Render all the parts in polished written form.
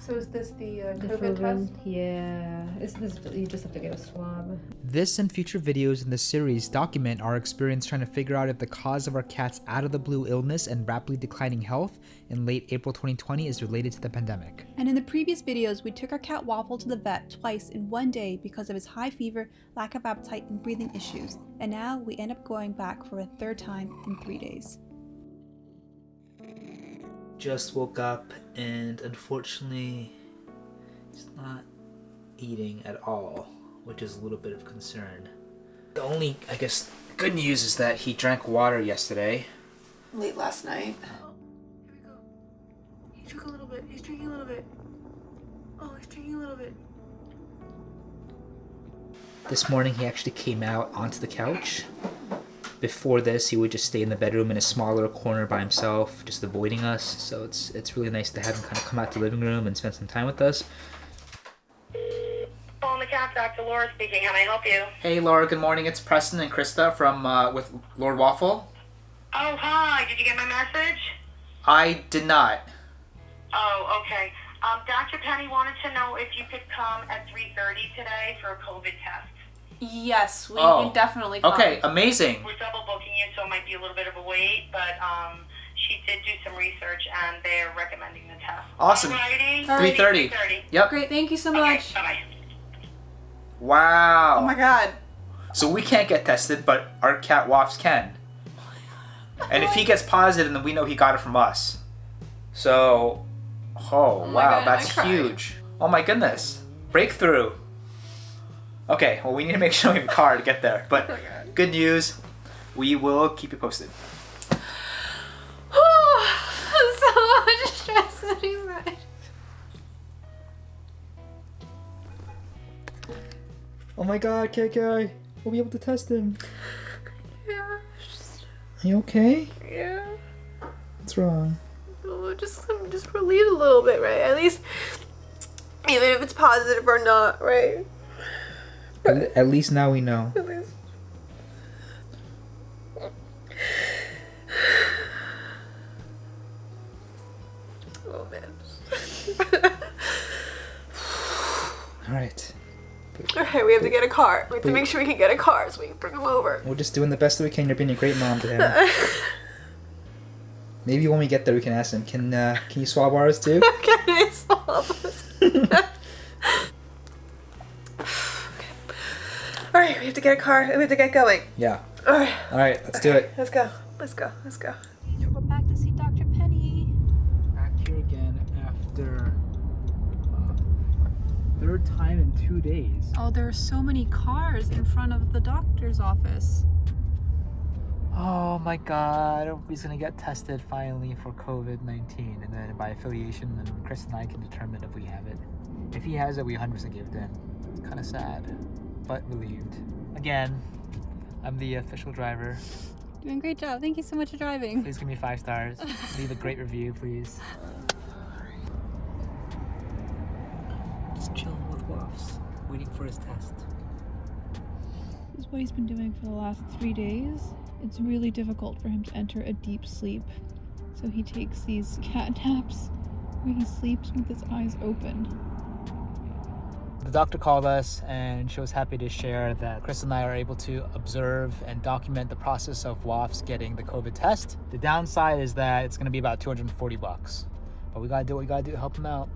So is this the COVID test? Yeah, you just have to get a swab. This and future videos in this series document our experience trying to figure out if the cause of our cat's out of the blue illness and rapidly declining health in late April 2020 is related to the pandemic. And in the previous videos, we took our cat Waffle to the vet twice in one day because of his high fever, lack of appetite, and breathing issues. And now we end up going back for a third time in 3 days. Just woke up and unfortunately he's not eating at all, which is a little bit of concern. The only, I guess, good news is that he drank water yesterday. Late last night. Oh, here we go. He took a little bit. He's drinking a little bit. Oh, he's drinking a little bit. This morning he actually came out onto the couch. Before this, he would just stay in the bedroom in a small little corner by himself, just avoiding us. So it's really nice to have him kind of come out to the living room and spend some time with us. Hello, the cat, Dr. Laura speaking. How may I help you? Hey Laura, good morning. It's Preston and Krista from with Lord Waffle. Oh, hi. Did you get my message? I did not. Oh, okay. Dr. Penny wanted to know if you could come at 3:30 today for a COVID test. Yes, we can definitely come. Okay, amazing. We're double booking you, so it might be a little bit of a wait, but she did do some research and they're recommending the test. Awesome. Alrighty. 3:30. 3:30. Yep. Great, thank you so Okay, much. bye-bye. Wow. Oh my god. So we can't get tested, but our cat Woffs can. And if he gets positive, then we know he got it from us. So, oh my wow, God, that's I cried. huge. Oh my goodness. Breakthrough. Okay, well we need to make sure we have a car to get there. But good news, we will keep you posted. So much stress inside. Oh my god, KK. We'll be able to test him. Yeah. Are you okay? Yeah. What's wrong? I'm just relieved a little bit, right? At least, even if it's positive or not, right? At least now we know. At least. Oh man. Alright. Alright, we have to get a car. We have to make sure we can get a car so we can bring him over. We're just doing the best that we can. You're being a great mom to him. Maybe when we get there we can ask him, can you swab ours too? Can I swab us? Alright, we have to get a car. We have to get going. Yeah. Alright. Alright, let's do it. Let's go. Let's go. Let's go. We're back to see Dr. Penny. Back here again after third time in 2 days. Oh, there are so many cars in front of the doctor's office. Oh my god, he's gonna get tested finally for COVID-19, and then by affiliation, then Chris and I can determine if we have it. If he has it, we 100% give it in. It's kind of sad, but relieved. Again, I'm the official driver. Doing a great job. Thank you so much for driving. Please give me 5 stars. Leave a great review, please. Just chilling with Woffs, waiting for his test. This is what he's been doing for the last 3 days. It's really difficult for him to enter a deep sleep. So he takes these cat naps where he sleeps with his eyes open. The doctor called us and she was happy to share that Chris and I are able to observe and document the process of Woffs getting the COVID test. The downside is that it's gonna be about $240, but we gotta do what we gotta do to help him out.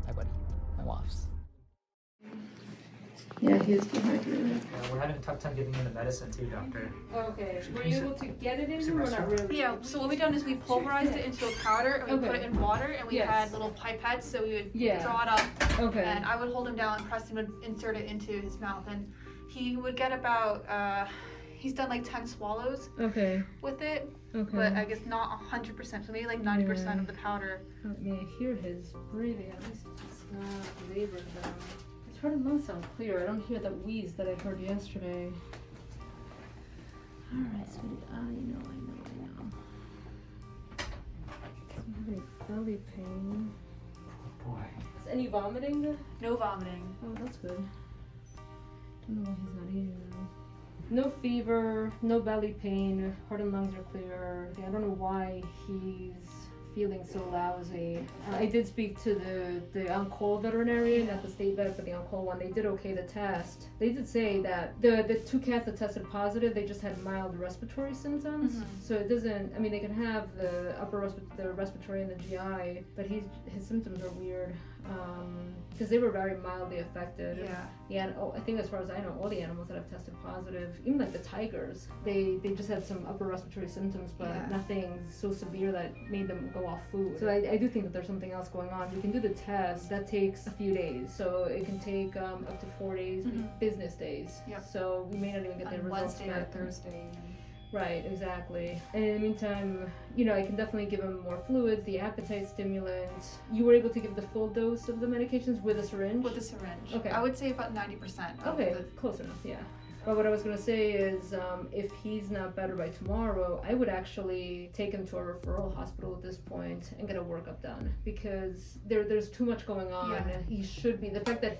Hi buddy, my Woffs. Yeah, he is dehydrated. Yeah, we're having a tough time getting into medicine too, doctor. Okay, were you able to get it in him or not really? Yeah, so what we done is we pulverized it into a powder and we put it in water and we had little pipettes so we would draw it up. Okay. And I would hold him down and Preston would insert it into his mouth and he would get about, he's done like 10 swallows with it. Okay. But I guess not 100%, so maybe like 90% of the powder. Yeah, I hear his breathing. At least it's not labored down. His heart and lungs sound clear. I don't hear that wheeze that I heard yesterday. Alright, sweetie. I know. Do you have any belly pain? Oh boy. Is any vomiting? No vomiting. Oh, that's good. Don't know why he's not eating now. No fever, no belly pain, heart and lungs are clear. Yeah, I don't know why he's feeling so lousy. I did speak to the on-call veterinarian at the state vet for the on-call one. They did okay the test. They did say that the 2 cats that tested positive, they just had mild respiratory symptoms. Mm-hmm. So it doesn't, I mean, they can have the the respiratory and the GI, but his symptoms are weird. Because they were very mildly affected. Yeah, I think as far as I know, all the animals that have tested positive, even like the tigers, they just had some upper respiratory symptoms, but nothing so severe that made them go off food. So I do think that there's something else going on. We can do the test. That takes a few days, so it can take up to 4 days, business days. Yep. So we may not even get the results Wednesday or Thursday. Right, exactly. And in the meantime, I can definitely give him more fluids, the appetite stimulant. You were able to give the full dose of the medications with a syringe? With a syringe. Okay. I would say about 90%. Okay, close enough, yeah. But what I was going to say is, if he's not better by tomorrow, I would actually take him to a referral hospital at this point and get a workup done, because there's too much going on. Yeah. He should be, the fact that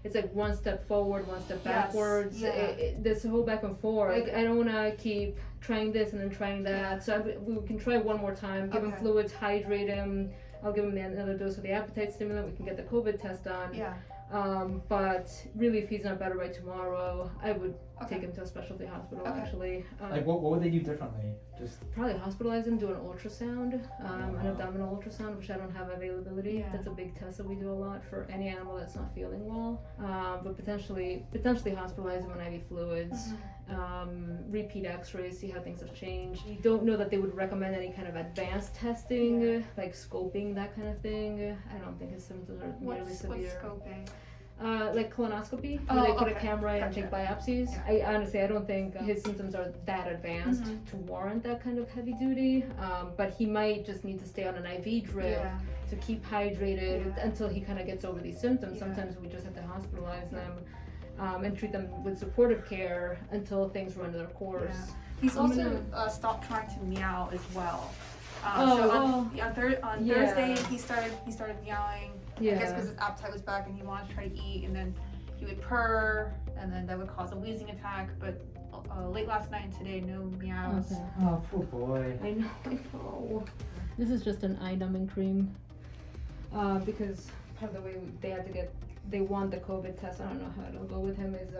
it's like one step forward, one step backwards. This whole back and forth. Like, I don't want to keep trying this and then trying that. So we can try one more time. Give him fluids, hydrate him. I'll give him another dose of the appetite stimulant. We can get the COVID test done. Yeah. But really, if he's not better by tomorrow, I would take him to a specialty hospital. Actually. Like what would they do differently? Just probably hospitalize him, do an ultrasound, an abdominal ultrasound, which I don't have availability. That's a big test that we do a lot for any animal that's not feeling well. But potentially hospitalize him on IV fluids, repeat X-rays, see how things have changed. We don't know that they would recommend any kind of advanced testing, like scoping, that kind of thing. I don't think his symptoms are really severe. What's scoping? Like colonoscopy, where they put a camera in and take biopsies. Yeah. I don't think his symptoms are that advanced to warrant that kind of heavy duty. But he might just need to stay on an IV drip to keep hydrated until he kind of gets over these symptoms. Sometimes we just have to hospitalize them and treat them with supportive care until things run their course. Yeah. He's also stopped trying to meow as well. On Thursday he started meowing. I guess because his appetite was back and he wanted to try to eat, and then he would purr, and then that would cause a wheezing attack. But late last night and today, no meows. Okay. Oh, poor boy. I know. This is just an eye numbing cream, because part of the way they want the COVID test. I don't know how it'll go with him. Is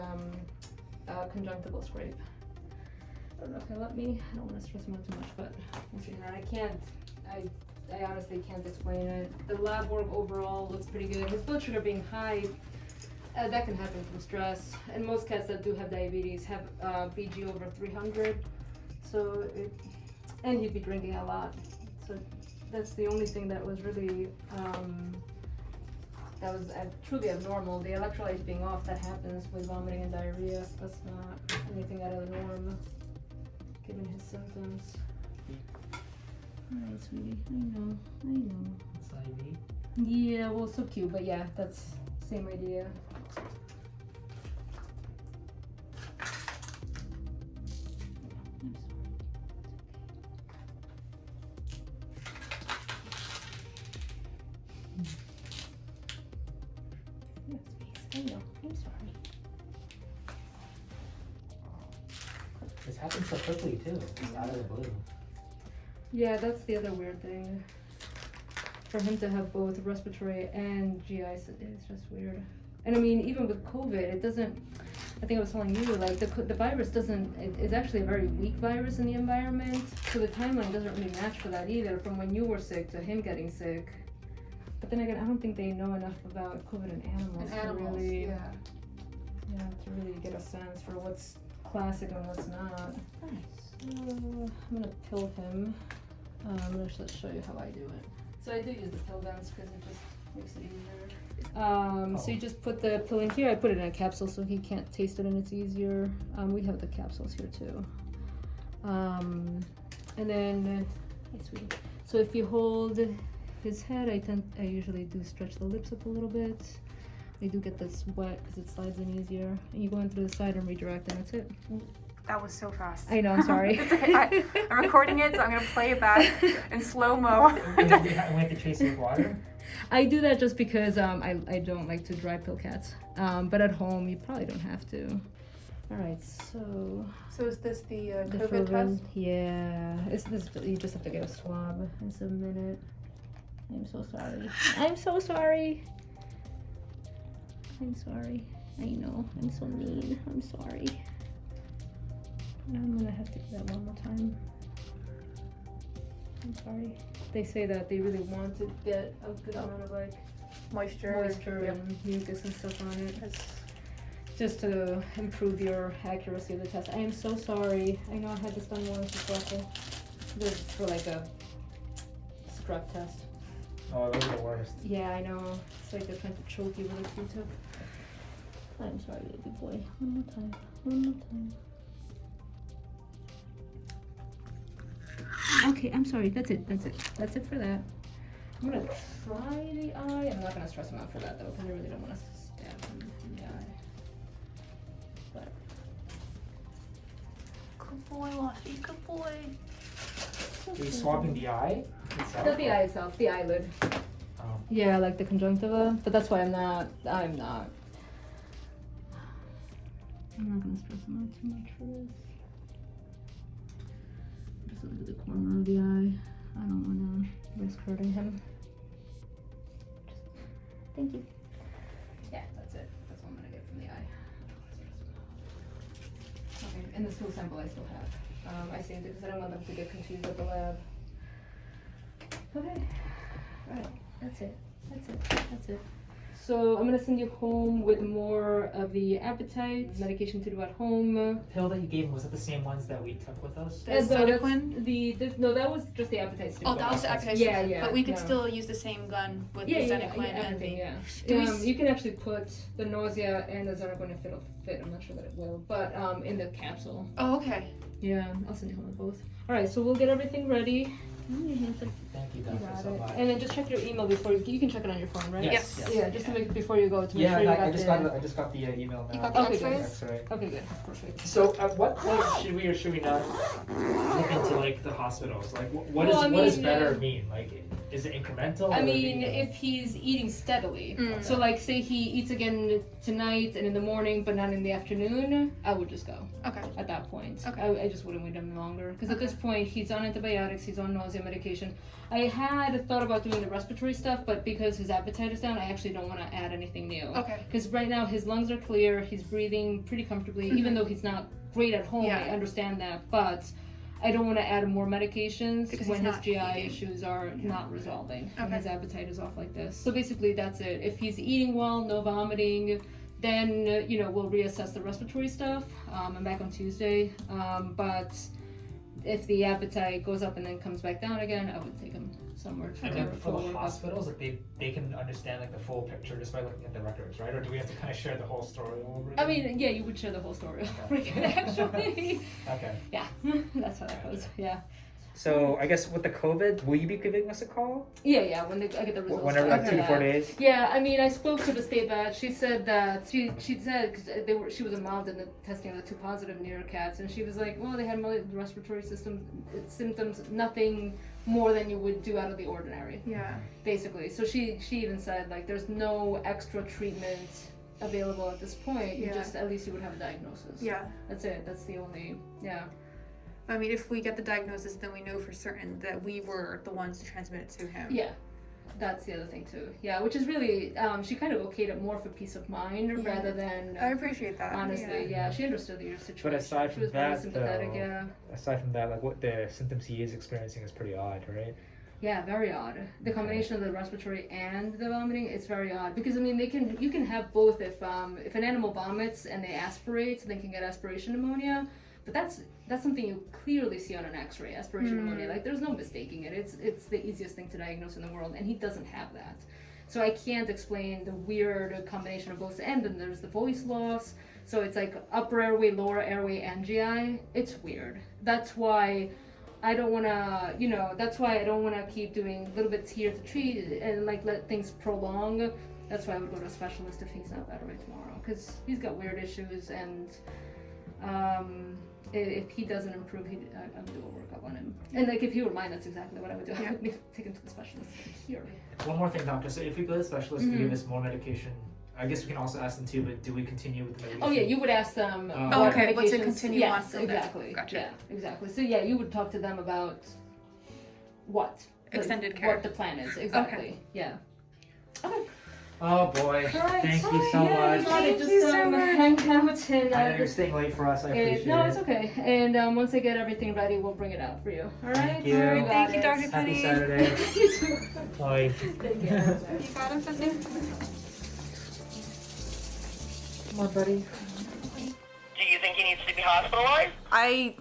conjunctival scrape. I don't know if he'll let me. I don't want to stress him out too much, but we'll see. I honestly can't explain it. The lab work overall looks pretty good. His blood sugar being high, that can happen from stress. And most cats that do have diabetes have BG over 300. And he'd be drinking a lot. So that's the only thing that was really, that was truly abnormal. The electrolytes being off, that happens with vomiting and diarrhea. That's not anything out of the norm, given his symptoms. Alright, sweetie. I know. It's IV. Yeah, well, so cute, but yeah, that's same idea. I know. I'm sorry. This happened so quickly too. It's out of the blue. Yeah, that's the other weird thing. For him to have both respiratory and GI, it's just weird. And I mean, even with COVID, it doesn't, I think I was telling you, like the virus doesn't, it's actually a very weak virus in the environment. So the timeline doesn't really match for that either, from when you were sick to him getting sick. But then again, I don't think they know enough about COVID in animals to really get a sense for what's classic and what's not. I'm gonna pill him. I'm gonna just show you how I do it. So I do use the pill guns because it just makes it easier. So you just put the pill in here. I put it in a capsule so he can't taste it and it's easier. We have the capsules here too. And then, hey sweetie. So if you hold his head, I usually do stretch the lips up a little bit. They do get this wet because it slides in easier. And you go in through the side and redirect, and that's it. That was so fast. I know, I'm sorry. It's okay. I'm recording it, so I'm going to play it back in slow-mo. We have to chase it with water? I do that just because I don't like to dry pill cats. But at home, you probably don't have to. All right, so So is this the the COVID fervent, test? yeah, it's this. You just have to get a swab and submit it. I'm so sorry. I'm so sorry. I'm sorry. I know. I'm so mean. I'm sorry. I'm gonna have to do that one more time. I'm sorry. They say that they really want to get a good amount of like Moisture. Yep. and mucus and stuff on it, That's- just to improve your accuracy of the test. I am so sorry. I know I had this done once with Waffle. This is for like a strep test. Oh, those are the worst. Yeah, I know. It's like they're trying to choke you with a Q-tip. I'm sorry, baby boy. One more time. One more time. Okay, I'm sorry. That's it. That's it. That's it for that. I'm gonna try the eye. I'm not gonna stress him out for that though, because I really don't want to stab him in the eye. But Good boy, Waffy. Good boy. Are you swabbing the eye itself? not the eye itself, the eyelid. Oh. Yeah, like the conjunctiva. But that's why I'm not gonna stress him out too much for this. Just look at the corner of the eye. I don't wanna risk hurting him. Thank you. Yeah, that's it. That's all I'm gonna get from the eye. Okay, and the stool sample I still have. I saved it because I don't want them to get confused at the lab. Okay. Alright, that's it. That's it. That's it. So I'm gonna send you home with more of the appetite medication to do at home. The pill that you gave him, was it the same ones that we took with us? The And Cytoquin? no, that was just the appetite stick. Oh, that was the appetite. Yeah, yeah. But we could no. still use the same gun with Yeah, the yeah, Cytoquin and everything, the. yeah. Do we You can actually put the nausea and the Xenoquin if it'll fit. I'm not sure that it will, but in the capsule. Oh, okay. Yeah, I'll send you home with both. All right, so we'll get everything ready. Thank you, doctor, Got so it. much. And then just check your email before you can check it on your phone, right? Yes. Yeah, just to make before you go to make Yeah, sure you I got just got the email now. You got the Okay, X-rays? X-ray. Okay, good, perfect. So at what point should we or should we not look into like the hospitals? Like what Well, I does mean, better mean? Like is it incremental? I or mean, is it- if he's eating steadily, Mm. so like say he eats again tonight and in the morning, but not in the afternoon, I would just go Okay. at that point. Okay. I just wouldn't wait any longer because at Okay. this point he's on antibiotics, he's on nausea medication. I had thought about doing the respiratory stuff, but because his appetite is down, I actually don't want to add anything new. Okay. Because right now his lungs are clear, he's breathing pretty comfortably, even though he's not great at home. Yeah. I understand that, but I don't want to add more medications Because when he's his not GI eating. issues are not resolving and Okay. his appetite is off like this. So basically that's it. If he's eating well, no vomiting, then we'll reassess the respiratory stuff. I'm back on Tuesday, but if the appetite goes up and then comes back down again, I would take him somewhere and then for full the workup. hospitals, like they can understand like the full picture just by looking at the records, right? Or do we have to kind of share the whole story all over again? I mean, yeah, you would share the whole story over again, actually. Okay. Yeah, that's how that goes. Yeah. So I guess with the COVID, will you be giving us a call? Yeah, when I get the results. Whenever, like back. 2 to 4 days? Yeah, I mean, I spoke to the state vet. She said that she said cause she was involved in the testing of the 2 positive near cats, and she was like, well, they had mild respiratory symptoms, nothing more than you would do out of the ordinary, Yeah. basically. So she even said like, there's no extra treatment available at this point. You Yeah. just at least you would have a diagnosis. Yeah. That's it. That's the only I mean, if we get the diagnosis, then we know for certain that we were the ones to transmit it to him. Yeah, that's the other thing too. Yeah, which is really, she kind of okayed it more for peace of mind Yeah. rather than, I appreciate that. honestly, yeah, she understood your situation. But aside she from was very that, sympathetic, though, yeah. aside from that, like what the symptoms he is experiencing is pretty odd, right? Yeah, very odd. The combination of the respiratory and the vomiting, it's very odd. Because I mean, you can have both if an animal vomits and they aspirate, so they can get aspiration pneumonia. But that's something you clearly see on an X-ray, aspiration pneumonia. Like there's no mistaking it. It's the easiest thing to diagnose in the world, and he doesn't have that. So I can't explain the weird combination of both. And then there's the voice loss. So it's like upper airway, lower airway, and GI. It's weird. That's why I don't wanna, that's why I don't wanna keep doing little bits here to treat and like let things prolong. That's why I would go to a specialist if he's not better by tomorrow, because he's got weird issues, and if he doesn't improve, I would do a workup on him. And like if he were mine, that's exactly what I would do. I would take him to the specialist here. One more thing, doctor. So if we go to the specialist to give us more medication I guess we can also ask them too, but do we continue with the medication? Oh yeah, you would ask them. Oh, what okay, what to medications- continue yes, on from there. exactly. Gotcha. Yeah, exactly. So yeah, you would talk to them about what Extended care. what the plan is exactly. Yeah. Okay. Oh boy, All right. thank you so Yeah, much. you got it. Thank you Just so much. hang out and. I know you're staying late for us. I appreciate no, it. it's okay. And once I get everything ready, we'll bring it out for you. All right. Thank you. got Thank you, it. Dr. Happy Penny. Saturday. You too. Bye. Take care. You got him, Penny? Come on, buddy. Do you think he needs to be hospitalized? I